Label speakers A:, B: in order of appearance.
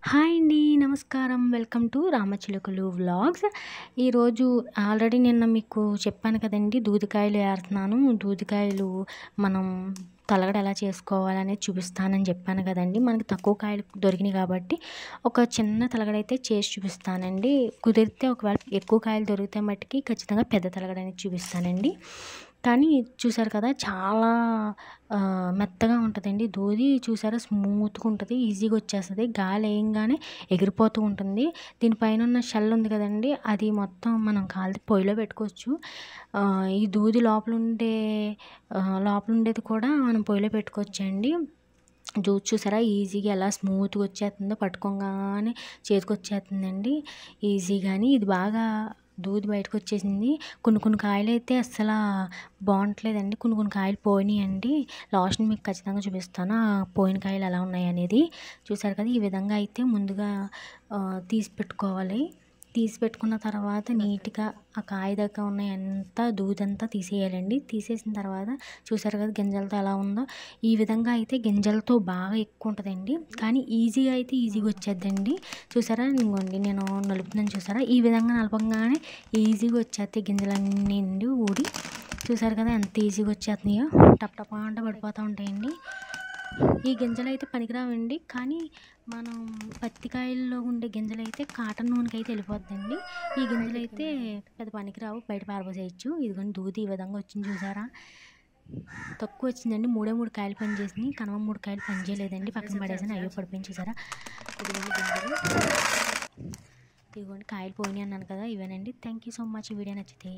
A: Hi అండి. నమస్కారం. Welcome to Ramachilukalu vlogs. ఈరోజు ఆల్రెడీ నిన్న మీకు చెప్పాను కదండీ! దూదికాయలు ఏరుతున్నాను. దూదికాయలు మనం తలగడ ఎలా చేసుకోవాలనేది చూపిస్తానని చెప్పాను కదండీ! మనకి తక్కువ కాయలు దొరికినాయి కాబట్టి ఒక చిన్న తలగడైతే చేసి చూపిస్తానండి. కుదిరితే ఒకవేళ ఎక్కువ కాయలు దొరికితే మట్టుకి ఖచ్చితంగా పెద్ద తలగడ అనేది చూపిస్తానండి. కానీ చూసారు కదా! చాలా మెత్తగా ఉంటుందండి. దూది చూసారా స్మూత్‌గా ఉంటది. ఈజీగా వచ్చేస్తది. గాలి ఏయంగానే ఎగిరిపోతూ ఉంటుంది. దీనిపైన ఉన్న షెల్ ఉంది కదండీ! అది మొత్తం మనం కాలితే పొయ్యిలో పెట్టుకోవచ్చు. ఈ దూది లోపలుండేది కూడా మనం పొయ్యిలో పెట్టుకోవచ్చండి. జ్యూస్ చూసారా ఈజీగా ఎలా స్మూత్‌గా వచ్చేస్తుందో పట్టుకోగానే చేతికొచ్చేస్తుందండి ఈజీగాని. ఇది బాగా దూది బయటకొచ్చేసింది. కొన్ని కాయలైతే అస్సలా బాగుంటలేదండి. కొన్ని కాయలు పోయినాయండి. లాస్ట్‌ని మీకు ఖచ్చితంగా చూపిస్తాను. ఆ పోయిన కాయలు ఎలా ఉన్నాయనేది. చూసారు కదా! ఈ విధంగా అయితే ముందుగా తీసి పెట్టుకోవాలి. తీసి పెట్టుకున్న తర్వాత నీట్‌గా ఆ కాయ దాకా ఉన్న దూదంతా తీసేయాలండి. తీసేసిన తర్వాత చూసారు కదా గింజలతో ఎలా ఉందో. ఈ విధంగా అయితే గింజలతో బాగా ఎక్కువ ఉంటదండి. కానీ ఈజీగా వచ్చేద్దండి. చూసారా ఇదిగోండి నేను నలుపుతున్నాను చూసారా? ఈ విధంగా నలపంగానే ఈజీగా వచ్చేస్తాయి గింజలన్నీ ఊడి. చూసారు కదా ఎంత ఈజీగా వచ్చేస్తున్నాయో. టపటపా అంటే పడిపోతూ ఉంటాయండి. ఈ గింజలైతే పనికిరావండి. కానీ మనం పత్తికాయల్లో ఉండే గింజలైతే కాటన్ నూనెకైతే వెళ్ళిపోద్దండి. ఈ గింజలైతే పెద్ద పనికిరావు. బయట పారబోసేయచ్చు. ఇదిగోండి దూది ఈ విధంగా వచ్చింది చూసారా? తక్కువ వచ్చిందండి. 3 కాయలు పనిచేసినాయి. కనవ 3 కాయలు పనిచేయలేదండి. పక్కన పడేసాను. అయ్యో పడిపోయింది చూసారా? ఇదిగోండి గింజలు. ఇదిగోండి కాయలు పోయినాయి అన్నాను కదా! ఇవేనండి. Thank you so much. ఈ వీడియో నచ్చితే